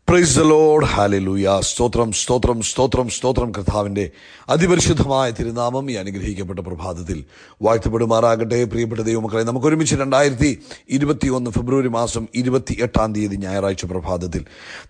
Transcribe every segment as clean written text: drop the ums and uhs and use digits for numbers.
Praise the Lord. Hallelujah. സ്തോത്രം സ്തോത്രം സ്തോത്രം സ്തോത്രം. കർത്താവിൻ്റെ അതിപരിശുദ്ധമായ തിരുനാമം ഈ അനുഗ്രഹിക്കപ്പെട്ട പ്രഭാതത്തിൽ വാഴ്ത്തപ്പെടുമാറാകട്ടെ. പ്രിയപ്പെട്ട ദൈവമക്കളെ, നമുക്കൊരുമിച്ച് 2021 ഫെബ്രുവരി മാസം 28 ഞായറാഴ്ച പ്രഭാതത്തിൽ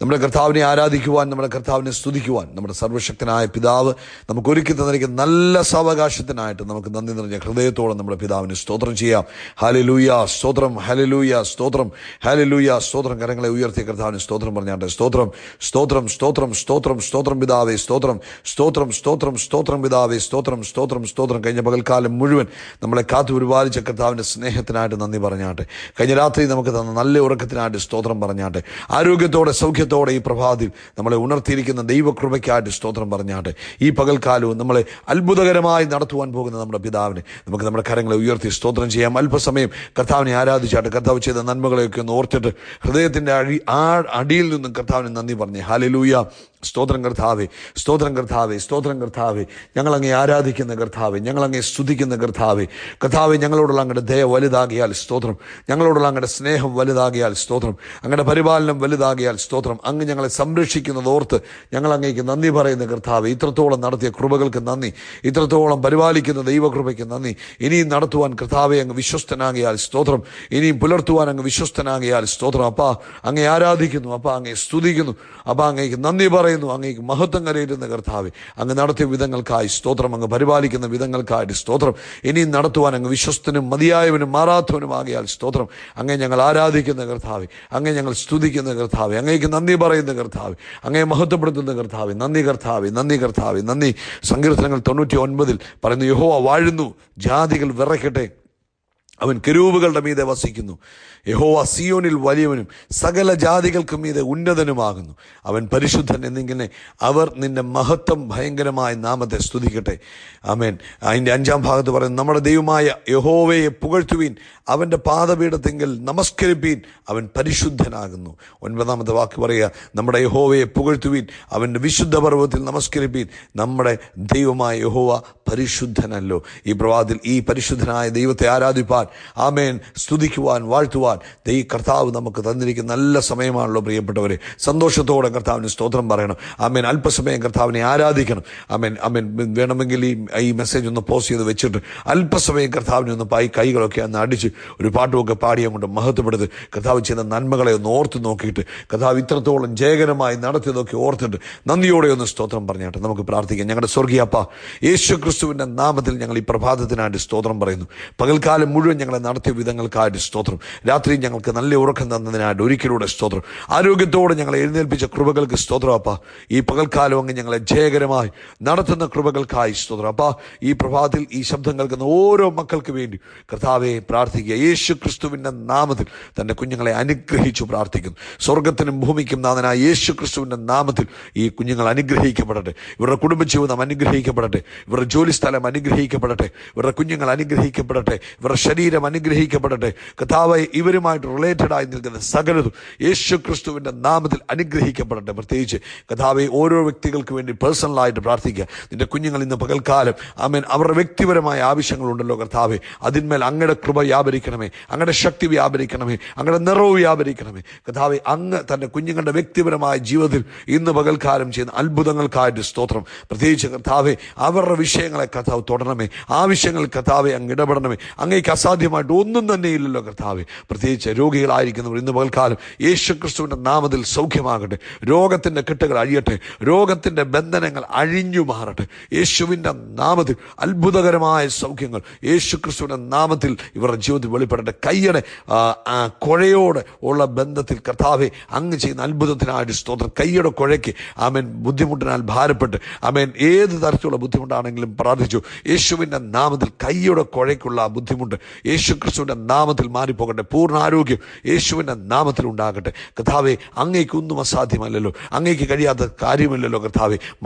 നമ്മുടെ കർത്താവിനെ ആരാധിക്കുവാൻ, നമ്മുടെ കർത്താവിനെ സ്തുതിക്കുവാൻ നമ്മുടെ സർവ്വശക്തനായ പിതാവ് നമുക്ക് ഒരുക്കി തന്നിരിക്കുന്ന നല്ല സാവകാശത്തിനായിട്ട് നമുക്ക് നന്ദി നിറഞ്ഞ ഹൃദയത്തോടെ നമ്മുടെ പിതാവിന് സ്തോത്രം ചെയ്യാം. ഹല്ലേലൂയ സ്തോത്രം, ഹല്ലേലൂയ സ്തോത്രം, ഹല്ലേലൂയ സ്തോത്രം. കരങ്ങളെ ഉയർത്തിയ കർത്താവിന് സ്തോത്രം പറഞ്ഞാട്ടെ. സ്തോത്രം സ്തോത്രം സ്തോത്രം സ്തോത്രം സ്തോത്രം പിതാവേ, സ്തോത്രം സ്തോത്രം സ്തോത്രം സ്തോത്രം പിതാവേ, സ്തോത്രം സ്തോത്രം സ്തോത്രം. കഴിഞ്ഞ പകൽക്കാലം മുഴുവൻ നമ്മളെ കാത്തു പരിപാലിച്ച കർത്താവിൻ്റെ സ്നേഹത്തിനായിട്ട് നന്ദി പറഞ്ഞാട്ടെ. കഴിഞ്ഞ രാത്രി നമുക്ക് തന്ന നല്ല ഉറക്കത്തിനായിട്ട് സ്തോത്രം പറഞ്ഞാട്ടെ. ആരോഗ്യത്തോടെ സൗഖ്യത്തോടെ ഈ പ്രഭാതത്തിൽ നമ്മളെ ഉണർത്തിയിരിക്കുന്ന ദൈവകൃപയ്ക്കായിട്ട് സ്തോത്രം പറഞ്ഞാട്ടെ. ഈ പകൽക്കാലവും നമ്മളെ അത്ഭുതകരമായി നടത്തുവാൻ പോകുന്ന നമ്മുടെ പിതാവിനെ നമുക്ക് നമ്മുടെ കരങ്ങളെ ഉയർത്തി സ്തോത്രം ചെയ്യാം. അല്പസമയം കർത്താവിനെ ആരാധിച്ചാട്ട് കർത്താവ് ചെയ്ത നന്മകളെയൊക്കെ ഒന്ന് ഓർത്തിട്ട് ഹൃദയത്തിൻ്റെ അടിയിൽ നിന്നും കർത്താവിന് നന്ദി പറഞ്ഞേ. ഹല്ലേലൂയ. സ്തോത്രം കർത്താവേ, സ്തോത്രം കർത്താവേ, സ്തോത്രം കർത്താവേ. ഞങ്ങളങ്ങേ ആരാധിക്കുന്ന കർത്താവേ, ഞങ്ങളങ്ങേ സ്തുതിക്കുന്ന കർത്താവേ. കർത്താവേ, ഞങ്ങളോടുള്ള അങ്ങയുടെ ദയ വലുതാകിയാൽ സ്തോത്രം, ഞങ്ങളോടുള്ള അങ്ങയുടെ സ്നേഹം വലുതാകിയാൽ സ്തോത്രം, അങ്ങയുടെ പരിപാലനം വലുതാകിയാൽ സ്തോത്രം. അങ്ങ് ഞങ്ങളെ സംരക്ഷിക്കുന്നത് ഓർത്ത് ഞങ്ങൾ അങ്ങേക്ക് നന്ദി പറയുന്ന കർത്താവേ. ഇത്രത്തോളം നടത്തിയ കൃപകൾക്ക് നന്ദി, ഇത്രത്തോളം പരിപാലിക്കുന്ന ദൈവകൃപയ്ക്ക് നന്ദി. ഇനിയും നടത്തുവാൻ കർത്താവെ അങ്ങ് വിശ്വസ്തനാകിയാൽ സ്തോത്രം, ഇനിയും പുലർത്തുവാൻ അങ്ങ് വിശ്വസ്തനാകിയാൽ സ്തോത്രം. അപ്പാ, അങ്ങേ ആരാധിക്കുന്നു, അപ്പാ അങ്ങേ സ്തുതിക്കുന്നു, അപ്പാ അങ്ങേക്ക് നന്ദി പറയുന്നു, അങ്ങേക്ക് മഹത്വം കരയിരുന്ന കർത്താവെ. അങ്ങ് നടത്തിയ വിധങ്ങൾക്കായി സ്തോത്രം, അങ്ങ് പരിപാലിക്കുന്ന വിധങ്ങൾക്കായിട്ട് സ്തോത്രം. ഇനിയും നടത്തുവാൻ അങ്ങ് വിശ്വസ്തനും മതിയായവനും മാറാത്തവനുമാകിയാൽ സ്തോത്രം. അങ്ങേ ഞങ്ങൾ ആരാധിക്കുന്ന കർത്താവെ, അങ്ങേ ഞങ്ങൾ സ്തുതിക്കുന്ന കർത്താവെ, അങ്ങേക്ക് നന്ദി പറയുന്ന കർത്താവെ, അങ്ങേ മഹത്വപ്പെടുത്തുന്ന കർത്താവെ. നന്ദി കർത്താവെ, നന്ദി കർത്താവെ, നന്ദി. സങ്കീർത്തനങ്ങൾ 99 പറയുന്നു, യഹോവ വാഴുന്നു, ജാതികൾ വിറയ്ക്കട്ടെ, അവൻ കെരൂബുകളുടെ മീതെ വസിക്കുന്നു. യഹോവ സിയോനിൽ വലിയവനും സകല ജാതികൾക്കും മീതെ ഉന്നതനുമാകുന്നു. അവൻ പരിശുദ്ധൻ എന്നിങ്ങനെ അവർ നിന്റെ മഹത്വം ഭയങ്കരമായ നാമത്തെ സ്തുതിക്കട്ടെ. ആമേൻ. അതിൻ്റെ 5-ാം ഭാഗത്ത് പറയുന്നു, നമ്മുടെ ദൈവമായ യഹോവയെ പുകഴ്ത്തുവീൻ, അവൻ്റെ പാദപീഠത്തെങ്കിൽ നമസ്കരിപ്പീൻ, അവൻ പരിശുദ്ധനാകുന്നു. 9-ാമത്തെ വാക്ക് പറയുക, നമ്മുടെ യഹോവയെ പുകഴ്ത്തുവീൻ, അവൻ്റെ വിശുദ്ധ പർവ്വതത്തിൽ നമസ്കരിപ്പീൻ, നമ്മുടെ ദൈവമായ യഹോവ പരിശുദ്ധനല്ലോ. ഈ പ്രഭാതത്തിൽ ഈ പരിശുദ്ധനായ ദൈവത്തെ ആരാധിപ്പാൻ, ആമേൻ, സ്തുതിക്കുവാൻ, വാഴ്ത്തുവാൻ ഈ കർത്താവ് നമുക്ക് തന്നിരിക്കുന്ന നല്ല സമയമാണല്ലോ പ്രിയപ്പെട്ടവരെ. സന്തോഷത്തോടെ കർത്താവിന് സ്തോത്രം പറയണം. ആമേൻ. അല്പസമയം കർത്താവിനെ ആരാധിക്കണം. ആമേൻ, ആമേൻ. വേണമെങ്കിൽ ഈ മെസ്സേജ് ഒന്ന് പോസ്റ്റ് ചെയ്ത് വെച്ചിട്ട് അല്പസമയം കർത്താവിനെ ഒന്ന് കൈകളൊക്കെ ഒന്ന് അടിച്ച് ഒരു പാട്ടുമൊക്കെ പാടിയും കൊണ്ട് മഹത്വപ്പെടുത്ത് കർത്താവ് ചെയ്ത നന്മകളെ ഒന്ന് ഓർത്ത് നോക്കിയിട്ട് കർത്താവ് ഇത്രത്തോളം ജയകരമായി നടത്തിയതൊക്കെ ഓർത്തിട്ട് നന്ദിയോടെ ഒന്ന് സ്തോത്രം പറഞ്ഞാട്ടെ. നമുക്ക് പ്രാർത്ഥിക്കാം. ഞങ്ങളുടെ സ്വർഗീയ അപ്പ, യേശു ക്രിസ്തുവിൻ്റെ നാമത്തിൽ ഞങ്ങൾ ഈ പ്രഭാതത്തിനായിട്ട് സ്തോത്രം പറയുന്നു. പകൽക്കാലം മുഴുവൻ ഞങ്ങളെ നടത്തിയ വിധങ്ങൾക്കായിട്ട് സ്തോത്രം. രാത്രി ഞങ്ങൾക്ക് നല്ല ഉറക്കം തന്നതിനായിട്ട് ഒരിക്കലൂടെ സ്തോത്രം. ആരോഗ്യത്തോടെ ഞങ്ങളെ എഴുന്നേൽപ്പിച്ച കൃപകൾക്ക് സ്തോത്രം അപ്പ. ഈ പകൽക്കാലം അങ്ങ് ഞങ്ങളെ ജയകരമായി നടത്തുന്ന കൃപകൾക്കായി സ്തോത്രം അപ്പ. ഈ പ്രഭാതത്തിൽ ഈ ശബ്ദം കേൾക്കുന്ന ഓരോ മക്കൾക്ക് വേണ്ടി കർത്താവെ പ്രാർത്ഥിക്കുക. യേശു ക്രിസ്തുവിൻ്റെ നാമത്തിൽ തൻ്റെ കുഞ്ഞുങ്ങളെ അനുഗ്രഹിച്ചു പ്രാർത്ഥിക്കുന്നു. സ്വർഗത്തിനും ഭൂമിക്കും നാഥനായ യേശു ക്രിസ്തുവിൻ്റെ നാമത്തിൽ ഈ കുഞ്ഞുങ്ങൾ അനുഗ്രഹിക്കപ്പെടട്ടെ. ഇവരുടെ കുടുംബജീവിതം അനുഗ്രഹിക്കപ്പെടട്ടെ. ഇവരുടെ ജോലിസ്ഥലം അനുഗ്രഹിക്കപ്പെടട്ടെ. ഇവരുടെ കുഞ്ഞുങ്ങൾ അനുഗ്രഹിക്കപ്പെടട്ടെ. ഇവരുടെ ശരീരം അനുഗ്രഹിക്കപ്പെടട്ടെ. കർത്താവെ, ഇവരുമായിട്ട് റിലേറ്റഡ് ആയി നിൽക്കുന്ന സകലതും യേശു ക്രിസ്തുവിൻ്റെ നാമത്തിൽ അനുഗ്രഹിക്കപ്പെടട്ടെ. പ്രത്യേകിച്ച് കർത്താവെ, ഓരോ വ്യക്തികൾക്ക് വേണ്ടി പേഴ്സണലായിട്ട് പ്രാർത്ഥിക്കുക. നിന്റെ കുഞ്ഞുങ്ങൾ ഇന്ന് പകൽക്കാലം, ആമേൻ, അവരുടെ വ്യക്തിപരമായ ആവശ്യങ്ങളുണ്ടല്ലോ കർത്താവെ, അതിന്മേൽ അങ്ങയുടെ കൃപ വ്യാപരിക്കണമേ, അങ്ങയുടെ ശക്തി വ്യാപരിക്കണമേ, അങ്ങയുടെ നിറവ് വ്യാപരിക്കണമേ. കർത്താവെ, അങ്ങ് തൻ്റെ കുഞ്ഞുങ്ങളുടെ വ്യക്തിപരമായ ജീവിതത്തിൽ ഇന്ന് പകൽക്കാലം ചെയ്യുന്ന അത്ഭുതങ്ങൾക്കായിട്ട് സ്തോത്രം. പ്രത്യേകിച്ച് കർത്താവെ, അവരുടെ വിഷയങ്ങളെ കർത്താവ് തൊടണമേ, ആവശ്യങ്ങൾ കർത്താവെ അങ്ങ് ഇടപെടണമേ. അങ്ങേക്ക് അസാധ്യമായിട്ട് ഒന്നും തന്നെ ഇല്ലല്ലോ കർത്താവെ. പ്രത്യേകിച്ച് രോഗികളായിരിക്കുന്നവർ ഇന്ന് പകൽക്കാലം യേശു ക്രിസ്തുവിൻ്റെ നാമത്തിൽ സൗഖ്യമാകട്ടെ. രോഗത്തിൻ്റെ കെട്ടുകൾ അഴിയട്ടെ. രോഗത്തിൻ്റെ ബന്ധനങ്ങൾ അഴിഞ്ഞു മാറട്ടെ. യേശുവിൻ്റെ നാമത്തിൽ അത്ഭുതകരമായ സൗഖ്യങ്ങൾ യേശു ക്രിസ്തുവിൻ്റെ നാമത്തിൽ ഇവരുടെ ജീവിതത്തിൽ വെളിപ്പെടട്ടെ. കയ്യുടെ കുഴയോട് ഉള്ള ബന്ധത്തിൽ കർത്താവെ അങ്ങ് ചെയ്യുന്ന അത്ഭുതത്തിനായിട്ട് സ്തോത്രം. കയ്യുടെ കുഴയ്ക്ക് ആമേൻ ബുദ്ധിമുട്ടിനാൽ ഭാരപ്പെട്ട്, ആമേൻ, ഏത് തരത്തിലുള്ള ബുദ്ധിമുട്ടാണെങ്കിലും പ്രാർത്ഥിച്ചു. യേശുവിൻ്റെ നാമത്തിൽ കയ്യുടെ കുഴയ്ക്കുള്ള ബുദ്ധിമുട്ട് യേശു ക്രിസ്തുവിൻ്റെ നാമത്തിൽ മാറിപ്പോകട്ടെ. പൂർണ്ണ ആരോഗ്യം യേശുവിൻ്റെ നാമത്തിൽ ഉണ്ടാകട്ടെ. കർത്താവെ, അങ്ങേക്കൊന്നും അസാധ്യമല്ലല്ലോ, അങ്ങേക്ക് കഴിയാത്ത കാര്യമില്ലല്ലോ കർത്താവെ.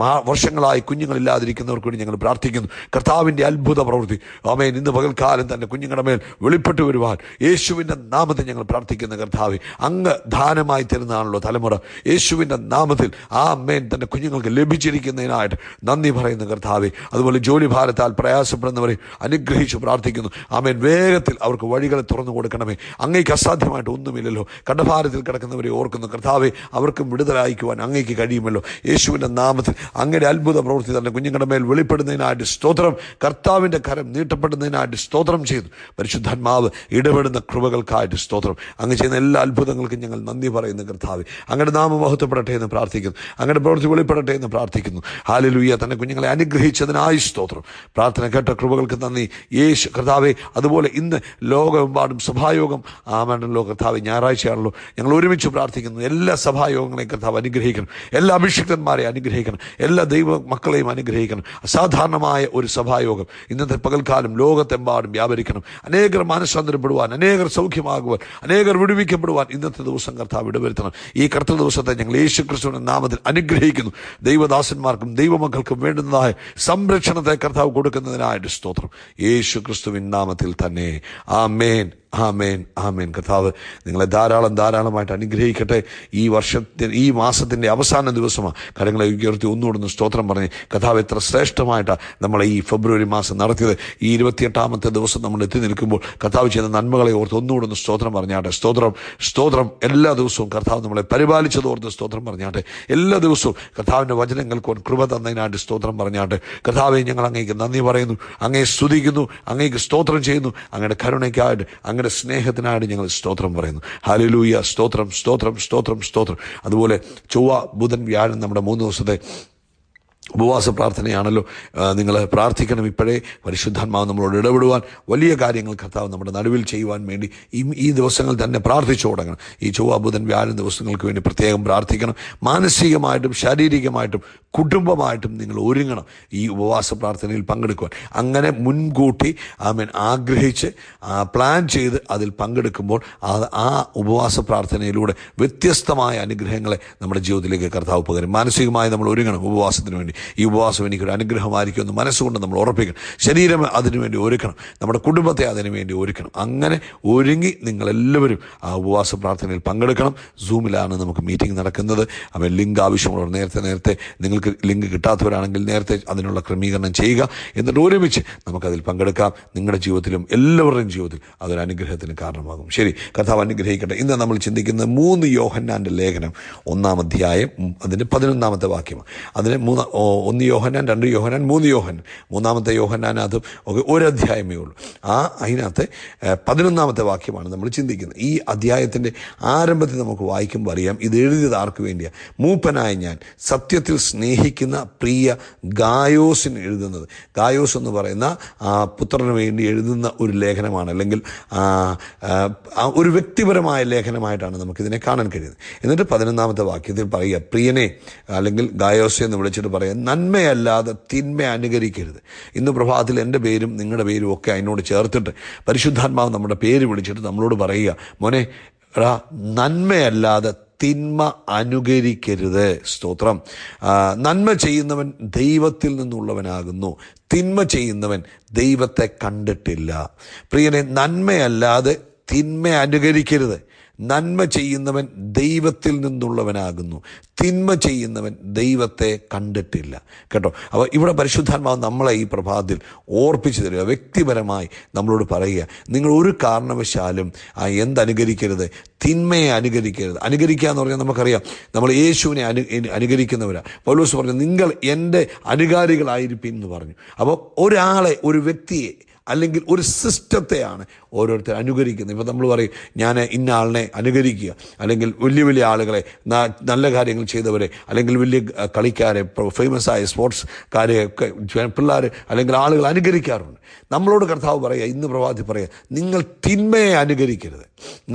വർഷങ്ങളായി കുഞ്ഞുങ്ങളില്ലാതിരിക്കുന്നവർക്ക് വേണ്ടി ഞങ്ങൾ പ്രാർത്ഥിക്കുന്നു. കർത്താവിൻ്റെ അത്ഭുത പ്രവൃത്തി ആമേൻ ഇന്ന് പകൽക്കാലം തന്നെ കുഞ്ഞുങ്ങളുടെ മേൽ വെളിപ്പെട്ടു വരുവാൻ യേശുവിൻ്റെ നാമത്തിൽ ഞങ്ങൾ പ്രാർത്ഥിക്കുന്ന കർത്താവെ, അങ്ങ് ദാനമായി തരുന്നതാണല്ലോ തലമുറ. യേശുവിൻ്റെ നാമത്തിൽ ആമേൻ തൻ്റെ കുഞ്ഞുങ്ങൾക്ക് ലഭിച്ചിരിക്കുന്നതിനായിട്ട് നന്ദി പറയുന്ന കർത്താവെ. അതുപോലെ ജോലി ഭാരത്താൽ പ്രയാസപ്പെടുന്നവരെ അനുഗ്രഹിച്ചു പ്രാർത്ഥിക്കുന്നു. ആമേൻ, വേഗം വേഗത്തിൽ അവർക്ക് വഴികളെ തുറന്നു കൊടുക്കണമേ. അങ്ങേക്ക് അസാധ്യമായിട്ട് ഒന്നുമില്ലല്ലോ. കടഭാരത്തിൽ കിടക്കുന്നവരെ ഓർക്കുന്നു കർത്താവെ, അവർക്കും വിടുതലയക്കുവാൻ അങ്ങേക്ക് കഴിയുമല്ലോ. യേശുവിൻ്റെ നാമത്തിൽ അങ്ങയുടെ അത്ഭുത പ്രവൃത്തി തന്നെ കുഞ്ഞുങ്ങളുടെ മേൽ വെളിപ്പെടുന്നതിനായിട്ട് സ്തോത്രം. കർത്താവിൻ്റെ കരം നീട്ടപ്പെടുന്നതിനായിട്ട് സ്തോത്രം ചെയ്തു. പരിശുദ്ധാത്മാവ് ഇടപെടുന്ന കൃപകൾക്കായിട്ട് സ്തോത്രം. അങ്ങ് ചെയ്യുന്ന എല്ലാ അത്ഭുതങ്ങൾക്കും ഞങ്ങൾ നന്ദി പറയുന്നു കർത്താവെ. അങ്ങയുടെ നാമം മഹത്വപ്പെടട്ടെ എന്ന് പ്രാർത്ഥിക്കുന്നു. അങ്ങയുടെ പ്രവൃത്തി വെളിപ്പെടട്ടെ എന്ന് പ്രാർത്ഥിക്കുന്നു. ഹല്ലേലൂയ. തന്നെ കുഞ്ഞുങ്ങളെ അനുഗ്രഹിച്ചതിനായി സ്തോത്രം. പ്രാർത്ഥന കേട്ട കൃപകൾക്ക് നന്ദി യേശു കർത്താവെ. അതുപോലെ ഇന്ന് ലോകമെമ്പാടും സഭായോഗം ആമേണല്ലോ കർത്താവെ. ഞായറാഴ്ചയാണല്ലോ. ഞങ്ങൾ ഒരുമിച്ച് പ്രാർത്ഥിക്കുന്നു. എല്ലാ സഭായോഗങ്ങളെയും കർത്താവ് അനുഗ്രഹിക്കണം. എല്ലാ അഭിഷിക്തന്മാരെ അനുഗ്രഹിക്കണം. എല്ലാ ദൈവ മക്കളെയും അനുഗ്രഹിക്കണം. അസാധാരണമായ ഒരു സഭായോഗം ഇന്നത്തെ പകൽക്കാലം ലോകത്തെമ്പാടും വ്യാപരിക്കണം. അനേകർ മാനസാന്തരപ്പെടുവാൻ, അനേകർ സൗഖ്യമാകുവാൻ, അനേകർ വിടുവിക്കപ്പെടുവാൻ ഇന്നത്തെ ദിവസം കർത്താവ് ഇടവരുത്തണം. ഈ കർത്തൃ ദിവസത്തെ ഞങ്ങൾ യേശുക്രിസ്തുവിന്റെ നാമത്തിൽ അനുഗ്രഹിക്കുന്നു. ദൈവദാസന്മാർക്കും ദൈവമക്കൾക്കും വേണ്ടുന്നതായ സംരക്ഷണത്തെ കർത്താവ് കൊടുക്കുന്നതിനായിട്ട് സ്തോത്രം. യേശുക്രിസ്തുവിൻ നാമത്തിൽ തന്നെ. ആമേൻ, ആമേൻ, ആമേൻ. കർത്താവ് നിങ്ങളെ ധാരാളമായിട്ട് അനുഗ്രഹിക്കട്ടെ. ഈ മാസത്തിൻ്റെ അവസാന ദിവസമാണ്. കരങ്ങളെ ഉയർത്തി ഒന്നുകൂടെ സ്തോത്രം പറഞ്ഞ് കർത്താവ് എത്ര ശ്രേഷ്ഠമായിട്ടാണ് നമ്മളെ ഈ ഫെബ്രുവരി മാസം നടത്തിയത്. ഈ 28ാമത്തെ ദിവസം നമ്മൾ എത്തി നിൽക്കുമ്പോൾ കർത്താവ് ചെയ്ത നന്മകളെ ഓർത്ത് ഒന്നുകൂടെ സ്തോത്രം പറഞ്ഞാട്ടെ. സ്തോത്രം. എല്ലാ ദിവസവും കർത്താവ് നമ്മളെ പരിപാലിച്ചത് ഓർത്ത് സ്തോത്രം പറഞ്ഞാട്ടെ. എല്ലാ ദിവസവും കർത്താവിൻ്റെ വചനങ്ങൾക്ക് കൃപ തന്നതിനായിട്ട് സ്തോത്രം പറഞ്ഞാട്ടെ. കർത്താവെ, ഞങ്ങൾ അങ്ങേക്ക് നന്ദി പറയുന്നു, അങ്ങയെ സ്തുതിക്കുന്നു, അങ്ങേക്ക് സ്തോത്രം ചെയ്യുന്നു. അങ്ങയുടെ കരുണയ്ക്കായിട്ട്, അങ്ങയുടെ സ്നേഹത്തിനായിട്ട് ഞങ്ങൾ സ്തോത്രം പറയുന്നു. ഹല്ലേലൂയ. സ്തോത്രം. അതുപോലെ ചൊവ്വ, ബുധൻ, വ്യാഴം നമ്മുടെ 3 ദിവസത്തെ ഉപവാസ പ്രാർത്ഥനയാണല്ലോ. നിങ്ങൾ പ്രാർത്ഥിക്കണം. ഇപ്പോഴേ പരിശുദ്ധാത്മാവ് നമ്മളോട് ഇടപെടുവാൻ, വലിയ കാര്യങ്ങൾ കർത്താവ് നമ്മുടെ നടുവിൽ ചെയ്യുവാൻ വേണ്ടി ഈ ദിവസങ്ങൾ തന്നെ പ്രാർത്ഥിച്ചു തുടങ്ങണം. ഈ ചൊവ്വ, ബുധൻ, വ്യാഴം ദിവസങ്ങൾക്ക് വേണ്ടി പ്രത്യേകം പ്രാർത്ഥിക്കണം. മാനസികമായിട്ടും ശാരീരികമായിട്ടും കുടുംബമായിട്ടും നിങ്ങൾ ഒരുങ്ങണം ഈ ഉപവാസ പ്രാർത്ഥനയിൽ പങ്കെടുക്കുവാൻ. അങ്ങനെ മുൻകൂട്ടി ആഗ്രഹിച്ച് പ്ലാൻ ചെയ്ത് അതിൽ പങ്കെടുക്കുമ്പോൾ ആ ഉപവാസ പ്രാർത്ഥനയിലൂടെ വ്യത്യസ്തമായ അനുഗ്രഹങ്ങളെ നമ്മുടെ ജീവിതത്തിലേക്ക് കർത്താവ് പകരും. മാനസികമായി നമ്മൾ ഒരുങ്ങണം ഉപവാസത്തിന് വേണ്ടി. ഈ ഉപവാസം എനിക്കൊരു അനുഗ്രഹമായിരിക്കും എന്ന് മനസ്സുകൊണ്ട് നമ്മൾ ഉറപ്പിക്കണം. ശരീരം അതിനുവേണ്ടി ഒരുക്കണം. നമ്മുടെ കുടുംബത്തെ അതിനുവേണ്ടി ഒരുക്കണം. അങ്ങനെ ഒരുങ്ങി നിങ്ങളെല്ലാവരും ആ ഉപവാസ പ്രാർത്ഥനയിൽ പങ്കെടുക്കണം. സൂമിലാണ് നമുക്ക് മീറ്റിംഗ് നടക്കുന്നത്. അവൻ ലിങ്ക് ആവശ്യമുള്ളവർ നേരത്തെ നിങ്ങൾക്ക് ലിങ്ക് കിട്ടാത്തവരാണെങ്കിൽ നേരത്തെ അതിനുള്ള ക്രമീകരണം ചെയ്യുക. എന്നിട്ട് ഒരുമിച്ച് നമുക്കതിൽ പങ്കെടുക്കാം. നിങ്ങളുടെ ജീവിതത്തിലും എല്ലാവരുടെയും ജീവിതത്തിൽ അതൊരു അനുഗ്രഹത്തിന് കാരണമാകും. ശരി, കർത്താവ് അനുഗ്രഹിക്കട്ടെ. ഇന്ന് നമ്മൾ ചിന്തിക്കുന്നത് 3 യോഹന്നാൻ്റെ ലേഖനം 1-ാം അധ്യായം അതിൻ്റെ 11-ാമത്തെ വാക്യമാണ്. അതിന് 1 യോഹന്നാൻ, 2 യോഹന്നാൻ, 3 യോഹന്നാൻ. 3-ാമത്തെ യോഹന്നാനകത്ത് ഒരു അധ്യായമേ ഉള്ളൂ. അതിനകത്ത് 11-ാമത്തെ വാക്യമാണ് നമ്മൾ ചിന്തിക്കുന്നത്. ഈ അധ്യായത്തിൻ്റെ ആരംഭത്തിൽ നമുക്ക് വായിക്കുമ്പോൾ അറിയാം ഇത് എഴുതിയത് ആർക്ക് വേണ്ടിയാണ്. മൂപ്പനായ ഞാൻ സത്യത്തിൽ സ്നേഹിക്കുന്ന പ്രിയ ഗായോസിന് എഴുതുന്നത്. ഗായോസ് എന്ന് പറയുന്ന പുത്രന് വേണ്ടി എഴുതുന്ന ഒരു ലേഖനമാണ്, അല്ലെങ്കിൽ ഒരു വ്യക്തിപരമായ ലേഖനമായിട്ടാണ് നമുക്കിതിനെ കാണാൻ കഴിയുന്നത്. എന്നിട്ട് 11-ാമത്തെ വാക്യത്തിൽ പറയുക, പ്രിയനെ അല്ലെങ്കിൽ ഗായോസ് എന്ന് വിളിച്ചിട്ട് പറയാം, നന്മയല്ലാതെ തിന്മ അനുകരിക്കരുത്. ഇന്ന് പ്രഭാതത്തിൽ എൻ്റെ പേരും നിങ്ങളുടെ പേരും ഒക്കെ അതിനോട് ചേർത്തിട്ട് പരിശുദ്ധാത്മാവ് നമ്മുടെ പേര് വിളിച്ചിട്ട് നമ്മളോട് പറയുക, മോനെ നന്മയല്ലാതെ തിന്മ അനുകരിക്കരുത്. സ്തോത്രം. നന്മ ചെയ്യുന്നവൻ ദൈവത്തിൽ നിന്നുള്ളവനാകുന്നു, തിന്മ ചെയ്യുന്നവൻ ദൈവത്തെ കണ്ടിട്ടില്ല. പ്രിയനെ, നന്മയല്ലാതെ തിന്മ അനുകരിക്കരുത്. നന്മ ചെയ്യുന്നവൻ ദൈവത്തിൽ നിന്നുള്ളവനാകുന്നു, തിന്മ ചെയ്യുന്നവൻ ദൈവത്തെ കണ്ടിട്ടില്ല. കേട്ടോ. അപ്പോൾ ഇവിടെ പരിശുദ്ധാത്മാവ് നമ്മളെ ഈ പ്രഭാതത്തിൽ ഓർപ്പിച്ചു തരിക, വ്യക്തിപരമായി നമ്മളോട് പറയുക, നിങ്ങൾ ഒരു കാരണവശാലും എന്തനുകരിക്കരുത്, തിന്മയെ അനുകരിക്കരുത്. അനുകരിക്കുക എന്ന് പറഞ്ഞാൽ നമുക്കറിയാം, നമ്മൾ യേശുവിനെ അനുകരിക്കുന്നവരാണ്. പൗലോസ് പറഞ്ഞു, നിങ്ങൾ എൻ്റെ അനുകാരികളായിരിക്കും എന്ന് പറഞ്ഞു. അപ്പോൾ ഒരാളെ, ഒരു വ്യക്തിയെ അല്ലെങ്കിൽ ഒരു സിസ്റ്റത്തെയാണ് ഓരോരുത്തർ അനുകരിക്കുന്നത്. ഇപ്പോൾ നമ്മൾ പറയും, ഞാൻ ഇന്ന ആളിനെ അനുകരിക്കുക, അല്ലെങ്കിൽ വലിയ വലിയ ആളുകളെ, നല്ല കാര്യങ്ങൾ ചെയ്തവരെ, അല്ലെങ്കിൽ വലിയ കളിക്കാരെ, ഫേമസ് ആയ സ്പോർട്സ്കാരെ ഒക്കെ പിള്ളേർ അല്ലെങ്കിൽ ആളുകൾ അനുകരിക്കാറുണ്ട്. നമ്മളോട് കർത്താവ് പറയുക, ഇന്ന് പ്രഭാതത്തിൽ പറയുക, നിങ്ങൾ തിന്മയെ അനുകരിക്കരുത്,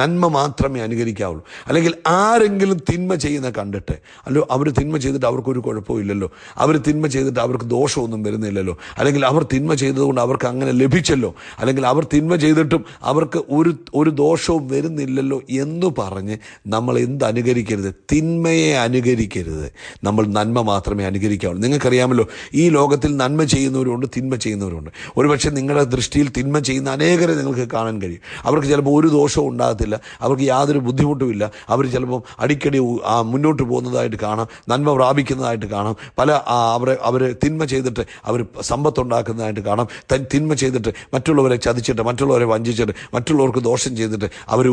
നന്മ മാത്രമേ അനുകരിക്കാവുള്ളൂ. അല്ലെങ്കിൽ ആരെങ്കിലും തിന്മ ചെയ്യുന്ന കണ്ടിട്ട്, അല്ലോ അവർ തിന്മ ചെയ്തിട്ട് അവർക്കൊരു കുഴപ്പമില്ലല്ലോ, അവർ തിന്മ ചെയ്തിട്ട് അവർക്ക് ദോഷമൊന്നും വരുന്നില്ലല്ലോ, അല്ലെങ്കിൽ അവർ തിന്മ ചെയ്തതുകൊണ്ട് അവർക്ക് അങ്ങനെ ലഭിച്ചല്ലോ, അല്ലെങ്കിൽ അവർ തിന്മ ചെയ്തിട്ടും അവർക്ക് ഒരു ദോഷവും വരുന്നില്ലല്ലോ എന്ന് പറഞ്ഞ് നമ്മൾ അനുകരിക്കരുത്, തിന്മയെ അനുകരിക്കരുത്. നമ്മൾ നന്മ മാത്രമേ അനുകരിക്കാവുള്ളൂ. നിങ്ങൾക്കറിയാമല്ലോ, ഈ ലോകത്തിൽ നന്മ ചെയ്യുന്നവരുണ്ട്, തിന്മ ചെയ്യുന്നവരുണ്ട്. ഒരുപക്ഷെ നിങ്ങളുടെ ദൃഷ്ടിയിൽ തിന്മ ചെയ്യുന്ന അനേകരെ നിങ്ങൾക്ക് കാണാൻ കഴിയും. അവർക്ക് ചിലപ്പോൾ ഒരു ദോഷവും ഉണ്ടാകത്തില്ല, അവർക്ക് യാതൊരു ബുദ്ധിമുട്ടുമില്ല, അവർ ചിലപ്പം അടിക്കടി മുന്നോട്ട് പോകുന്നതായിട്ട് കാണാം, നന്മ പ്രാപിക്കുന്നതായിട്ട് കാണാം. അവർ തിന്മ ചെയ്തിട്ട് അവർ സമ്പത്തുണ്ടാക്കുന്നതായിട്ട് കാണാം, തിന്മ ചെയ്തിട്ട് ചെയ്തിട്ട്, മറ്റുള്ളവരെ ചതിച്ചിട്ട്, മറ്റുള്ളവരെ വഞ്ചിച്ചിട്ട്, മറ്റുള്ളവർക്ക് ദോഷം ചെയ്തിട്ട് അവർ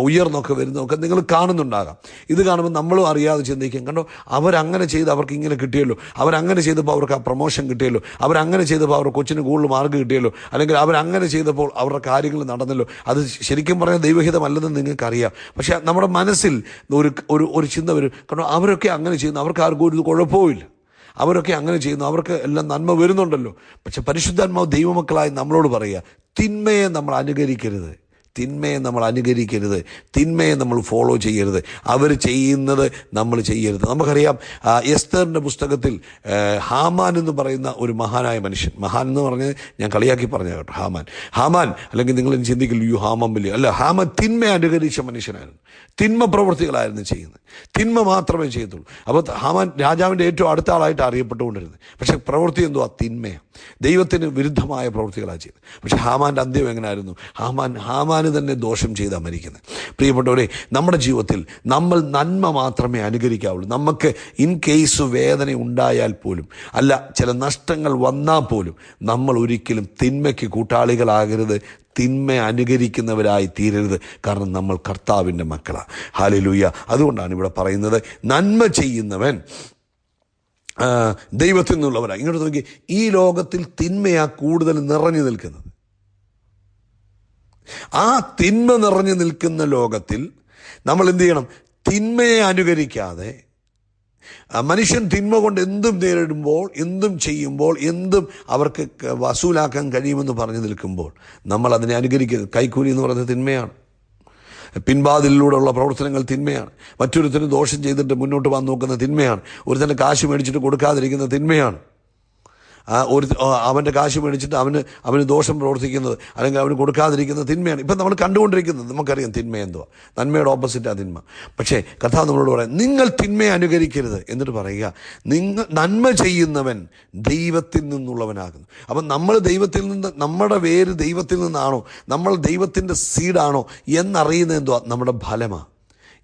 ഉയർന്നൊക്കെ വരുന്നതൊക്കെ നിങ്ങൾ കാണുന്നുണ്ടാകാം. ഇത് കാണുമ്പോൾ നമ്മളും അറിയാതെ ചിന്തിക്കും, കണ്ടോ അവരങ്ങനെ ചെയ്ത് അവർക്ക് ഇങ്ങനെ കിട്ടിയല്ലോ, അവരങ്ങനെ ചെയ്തപ്പോൾ അവർക്ക് ആ പ്രൊമോഷൻ കിട്ടിയല്ലോ, അവരങ്ങനെ ചെയ്തപ്പോൾ അവരുടെ കൊച്ചിന് കൂടുതൽ മാർക്ക് കിട്ടിയല്ലോ, അല്ലെങ്കിൽ അവരങ്ങനെ ചെയ്തപ്പോൾ അവരുടെ കാര്യങ്ങൾ നടന്നല്ലോ. അത് ശരിക്കും പറഞ്ഞാൽ ദൈവഹിതമല്ലെന്ന് നിങ്ങൾക്കറിയാം. പക്ഷേ നമ്മുടെ മനസ്സിൽ ഒരു ചിന്ത വരും, കാരണം അവരൊക്കെ അങ്ങനെ ചെയ്യുന്നു, അവർക്ക് ആർക്കും ഒരു കുഴപ്പമില്ല, അവരൊക്കെ അങ്ങനെ ചെയ്യുന്നു, അവർക്ക് എല്ലാം നന്മ വരുന്നുണ്ടല്ലോ. പക്ഷെ പരിശുദ്ധാത്മാവ് ദൈവമക്കളായി നമ്മളോട് പറയുക, തിന്മയെ നമ്മൾ അനുകരിക്കരുത്, തിന്മയെ നമ്മൾ അനുകരിക്കരുത്, തിന്മയെ നമ്മൾ ഫോളോ ചെയ്യരുത്, അവർ ചെയ്യുന്നത് നമ്മൾ ചെയ്യരുത്. നമുക്കറിയാം എസ്തറിൻ്റെ പുസ്തകത്തിൽ ഹാമാൻ എന്ന് പറയുന്ന ഒരു മഹാനായ മനുഷ്യൻ, മഹാൻ എന്ന് പറഞ്ഞത് ഞാൻ കളിയാക്കി പറഞ്ഞ കേട്ടോ, ഹാമാൻ അല്ലെങ്കിൽ നിങ്ങൾ ചിന്തിക്കില്ല ഹാമാൻ വലിയ അല്ല, ഹാമാൻ തിന്മ അനുകരിച്ച മനുഷ്യനായിരുന്നു, തിന്മ പ്രവൃത്തികളായിരുന്നു ചെയ്യുന്നത്, തിന്മ മാത്രമേ ചെയ്യത്തുള്ളൂ. അപ്പോൾ ഹാമാൻ രാജാവിൻ്റെ ഏറ്റവും അടുത്ത ആളായിട്ട് അറിയപ്പെട്ടുകൊണ്ടിരുന്നത്. പക്ഷേ പ്രവൃത്തി എന്തുവാ? തിന്മയാണ്, ദൈവത്തിന് വിരുദ്ധമായ പ്രവൃത്തികളാണ് ചെയ്തത്. പക്ഷേ ഹാമാൻ്റെ അന്ത്യം എങ്ങനെയായിരുന്നു? ഹാമാന് തന്നെ ദോഷം ചെയ്താൽ മരിക്കുന്നത്. പ്രിയപ്പെട്ടവരെ, നമ്മുടെ ജീവിതത്തിൽ നമ്മൾ നന്മ മാത്രമേ അനുകരിക്കാവുള്ളൂ. നമുക്ക് ഇൻ കേസ് വേദന ഉണ്ടായാൽ പോലും, അല്ല ചില നഷ്ടങ്ങൾ വന്നാൽ പോലും, നമ്മൾ ഒരിക്കലും തിന്മയ്ക്ക് കൂട്ടാളികളാകരുത്, തിന്മ അനുകരിക്കുന്നവരായി തീരരുത്. കാരണം നമ്മൾ കർത്താവിൻ്റെ മക്കളാണ്. ഹല്ലേലൂയ. അതുകൊണ്ടാണ് ഇവിടെ പറയുന്നത്, നന്മ ചെയ്യുന്നവൻ ദൈവത്തിൽ നിന്നുള്ളവരാണ്. ഇങ്ങോട്ട് നോക്കി, ഈ ലോകത്തിൽ തിന്മയാ കൂടുതൽ നിറഞ്ഞു നിൽക്കുന്നത്. ആ തിന്മ നിറഞ്ഞു നിൽക്കുന്ന ലോകത്തിൽ നമ്മൾ എന്ത് ചെയ്യണം? തിന്മയെ അനുകരിക്കാതെ, മനുഷ്യൻ തിന്മ കൊണ്ട് എന്തും നേരിടുമ്പോൾ, എന്തും ചെയ്യുമ്പോൾ, എന്തും അവർക്ക് വസൂലാക്കാൻ കഴിയുമെന്ന് പറഞ്ഞു നിൽക്കുമ്പോൾ നമ്മൾ അതിനെ അനുകരിക്കരുത്. കൈക്കൂലി എന്ന് പറയുന്നത് തിന്മയാണ്, പിൻവാതിലൂടെയുള്ള പ്രവർത്തനങ്ങൾ തിന്മയാണ്, മറ്റൊരുത്തന് ദോഷം ചെയ്തിട്ട് മുന്നോട്ട് വന്ന് നോക്കുന്ന തിന്മയാണ്, ഒരുത്തൻ്റെ കാശ് മേടിച്ചിട്ട് കൊടുക്കാതിരിക്കുന്ന തിന്മയാണ്, അവൻ്റെ കാശ് മേടിച്ചിട്ട് അവന് ദോഷം പ്രവർത്തിക്കുന്നത് അല്ലെങ്കിൽ അവന് കൊടുക്കാതിരിക്കുന്ന തിന്മയാണ് ഇപ്പം നമ്മൾ കണ്ടുകൊണ്ടിരിക്കുന്നത്. നമുക്കറിയാം തിന്മ എന്തുവാ, നന്മയുടെ ഓപ്പോസിറ്റാണ് തിന്മ. പക്ഷേ കർത്താവ് നമ്മളോട് പറയാം, നിങ്ങൾ തിന്മയെ അനുകരിക്കരുത്. എന്നിട്ട് പറയുക, നന്മ ചെയ്യുന്നവൻ ദൈവത്തിൽ നിന്നുള്ളവനാകുന്നു. അപ്പം നമ്മൾ ദൈവത്തിൽ നിന്ന്, നമ്മുടെ വേര് ദൈവത്തിൽ നിന്നാണോ, നമ്മൾ ദൈവത്തിൻ്റെ സീഡാണോ എന്നറിയുന്നത് എന്തുവാ? നമ്മുടെ ഫലമാണ്.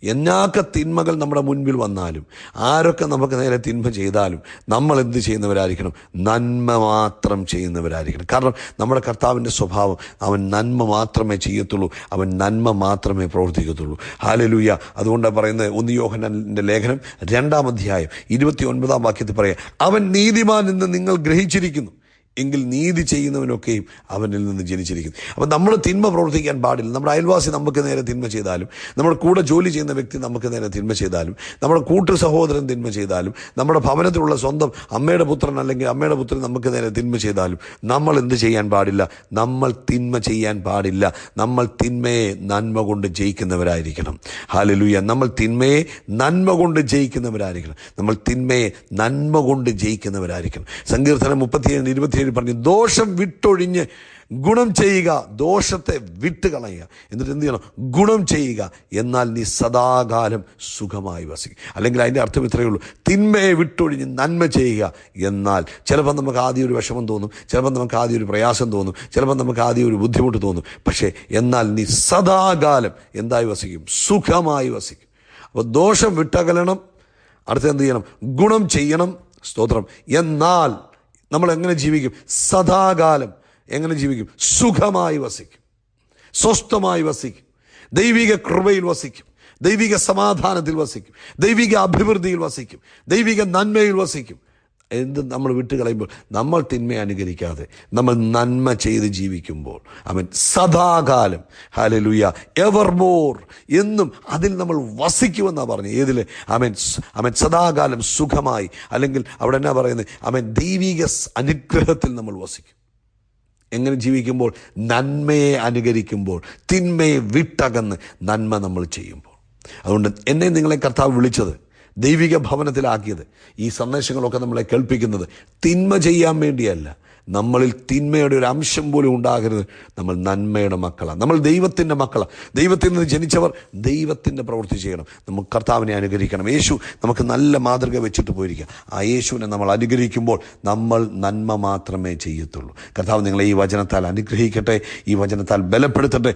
എന്നൊക്കെ തിന്മകൾ നമ്മുടെ മുൻപിൽ വന്നാലും, ആരൊക്കെ നമുക്ക് നേരെ തിന്മ ചെയ്താലും, നമ്മൾ എന്ത് ചെയ്യുന്നവരായിരിക്കണം? നന്മ മാത്രം ചെയ്യുന്നവരായിരിക്കണം. കാരണം നമ്മുടെ കർത്താവിൻ്റെ സ്വഭാവം, അവൻ നന്മ മാത്രമേ ചെയ്യത്തുള്ളൂ, അവൻ നന്മ മാത്രമേ പ്രവർത്തിക്കത്തുള്ളൂ. ഹല്ലേലൂയ. അതുകൊണ്ടാണ് പറയുന്നത്, 1 യോഹന്നാന്റെ ലേഖനം 2-ാം അധ്യായം 29-ാം വാക്യത്തിൽ പറയാം, അവൻ നീതിമാൻ എന്ന് നിങ്ങൾ ഗ്രഹിച്ചിരിക്കുന്നു, എങ്കിൽ നീതി ചെയ്യുന്നവനൊക്കെയും അവനിൽ നിന്ന് ജനിച്ചിരിക്കുന്നു. അപ്പം നമ്മൾ തിന്മ പ്രവർത്തിക്കാൻ പാടില്ല. നമ്മുടെ അയൽവാസി നമുക്ക് നേരെ തിന്മ ചെയ്താലും, നമ്മുടെ കൂടെ ജോലി ചെയ്യുന്ന വ്യക്തി നമുക്ക് നേരെ തിന്മ ചെയ്താലും, നമ്മുടെ കൂട്ടു സഹോദരൻ തിന്മ ചെയ്താലും, നമ്മുടെ ഭവനത്തിലുള്ള സ്വന്തം അമ്മയുടെ പുത്രൻ അല്ലെങ്കിൽ അമ്മയുടെ പുത്രൻ നമുക്ക് നേരെ തിന്മ ചെയ്താലും, നമ്മൾ എന്ത് ചെയ്യാൻ പാടില്ല? നമ്മൾ തിന്മ ചെയ്യാൻ പാടില്ല. നമ്മൾ തിന്മയെ നന്മ കൊണ്ട് ജയിക്കുന്നവരായിരിക്കണം. ഹല്ലേലൂയ. നമ്മൾ തിന്മയെ നന്മ കൊണ്ട് ജയിക്കുന്നവരായിരിക്കണം. നമ്മൾ തിന്മയെ നന്മ കൊണ്ട് ജയിക്കുന്നവരായിരിക്കണം. സങ്കീർത്തനം 37:27 പറഞ്ഞു, ദോഷം വിട്ടൊഴിഞ്ഞ് ഗുണം ചെയ്യുക, ദോഷത്തെ വിട്ടുകളയുക. എന്നിട്ട് എന്ത് ചെയ്യണം? ഗുണം ചെയ്യുക, എന്നാൽ നീ സദാകാലം സുഖമായി വസിക്കും. അല്ലെങ്കിൽ അതിൻ്റെ അർത്ഥം ഇത്രയേ ഉള്ളൂ, തിന്മയെ വിട്ടൊഴിഞ്ഞ് നന്മ ചെയ്യുക. എന്നാൽ ചിലപ്പോൾ നമുക്ക് ആദ്യം ഒരു വിഷമം തോന്നും, ചിലപ്പോൾ നമുക്ക് ആദ്യം ഒരു പ്രയാസം തോന്നും, ചിലപ്പോൾ നമുക്ക് ആദ്യം ഒരു ബുദ്ധിമുട്ട് തോന്നും. പക്ഷേ എന്നാൽ നീ സദാകാലം എന്തായി വസിക്കും? സുഖമായി വസിക്കും. അപ്പോൾ ദോഷം വിട്ടകലണം, അടുത്ത് എന്ത് ചെയ്യണം? ഗുണം ചെയ്യണം. സ്തോത്രം. എന്നാൽ നമ്മൾ എങ്ങനെ ജീവിക്കും? സദാകാലം എങ്ങനെ ജീവിക്കും? സുഖമായി വസിക്കും, സ്വസ്ഥമായി വസിക്കും, ദൈവിക കൃപയിൽ വസിക്കും, ദൈവിക സമാധാനത്തിൽ വസിക്കും, ദൈവിക അഭിവൃദ്ധിയിൽ വസിക്കും, ദൈവിക നന്മയിൽ വസിക്കും. എന്ത് നമ്മൾ വിട്ടുകളയുമ്പോൾ, നമ്മൾ തിന്മ അനുകരിക്കാതെ നമ്മൾ നന്മ ചെയ്ത് ജീവിക്കുമ്പോൾ അവൻ സദാകാലം, ഹല്ലേലൂയ, എവർമോർ എന്നും അതിൽ നമ്മൾ വസിക്കുമെന്നാണ് പറഞ്ഞത്. ഏതിൽ? അവൻ സദാകാലം സുഖമായി, അല്ലെങ്കിൽ അവിടെ എന്നാ പറയുന്നത്? അവൻ ദൈവിക അനുഗ്രഹത്തിൽ നമ്മൾ വസിക്കും. എങ്ങനെ ജീവിക്കുമ്പോൾ? നന്മയെ അനുകരിക്കുമ്പോൾ, തിന്മയെ വിട്ടകന്ന് നന്മ നമ്മൾ ചെയ്യുമ്പോൾ. അതുകൊണ്ട് എന്നെ നിങ്ങളെ കർത്താവ് വിളിച്ചത്, ദൈവിക ഭവനത്തിലാക്കിയത്, ഈ സന്ദേശങ്ങളൊക്കെ നമ്മളെ കേൾപ്പിക്കുന്നത് തിന്മ ചെയ്യാൻ വേണ്ടിയല്ല. നമ്മളിൽ തിന്മയുടെ ഒരു അംശം പോലും ഉണ്ടാകരുത്. നമ്മൾ നന്മയുടെ മക്കളാണ്, നമ്മൾ ദൈവത്തിൻ്റെ മക്കളാണ്. ദൈവത്തിൽ നിന്ന് ജനിച്ചവർ ദൈവത്തിൻ്റെ പ്രവൃത്തി ചെയ്യണം. നമുക്ക് കർത്താവിനെ അനുകരിക്കണം. യേശു നമുക്ക് നല്ല മാതൃക വെച്ചിട്ട് പോയിരിക്കുക. ആ യേശുവിനെ നമ്മൾ അനുകരിക്കുമ്പോൾ നമ്മൾ നന്മ മാത്രമേ ചെയ്യത്തുള്ളൂ. കർത്താവ് നിങ്ങളെ ഈ വചനത്താൽ അനുഗ്രഹിക്കട്ടെ, ഈ വചനത്താൽ ബലപ്പെടുത്തട്ടെ.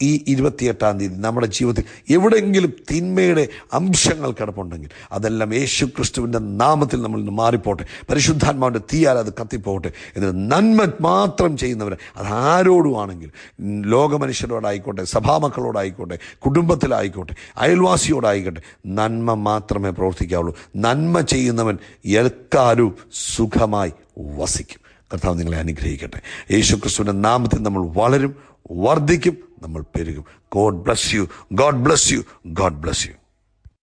ഈ 28-ാം തീയതി നമ്മുടെ ജീവിതത്തിൽ എവിടെയെങ്കിലും തിന്മയുടെ അംശങ്ങൾ കിടപ്പുണ്ടെങ്കിൽ അതെല്ലാം യേശു ക്രിസ്തുവിൻ്റെ നാമത്തിൽ നമ്മൾ മാറിപ്പോട്ടെ. പരിശുദ്ധാത്മാവിൻ്റെ തീയാൽ അത് കത്തിപ്പോട്ടെ. എന്നിട്ട് നന്മ മാത്രം ചെയ്യുന്നവർ, അതാരോടുമാണെങ്കിൽ, ലോകമനുഷ്യരോടായിക്കോട്ടെ, സഭാമക്കളോടായിക്കോട്ടെ, കുടുംബത്തിലായിക്കോട്ടെ, അയൽവാസിയോടായിക്കോട്ടെ, നന്മ മാത്രമേ പ്രവർത്തിക്കാവുള്ളൂ. നന്മ ചെയ്യുന്നവൻ എക്കാലവും സുഖമായി വസിക്കും. കർത്താവ് നിങ്ങളെ അനുഗ്രഹിക്കട്ടെ. യേശുക്രിസ്തുവിൻ്റെ നാമത്തിൽ നമ്മൾ വളരും, വർദ്ധിക്കും, നമ്മൾ പെരുകും. God bless you, God bless you, God bless U.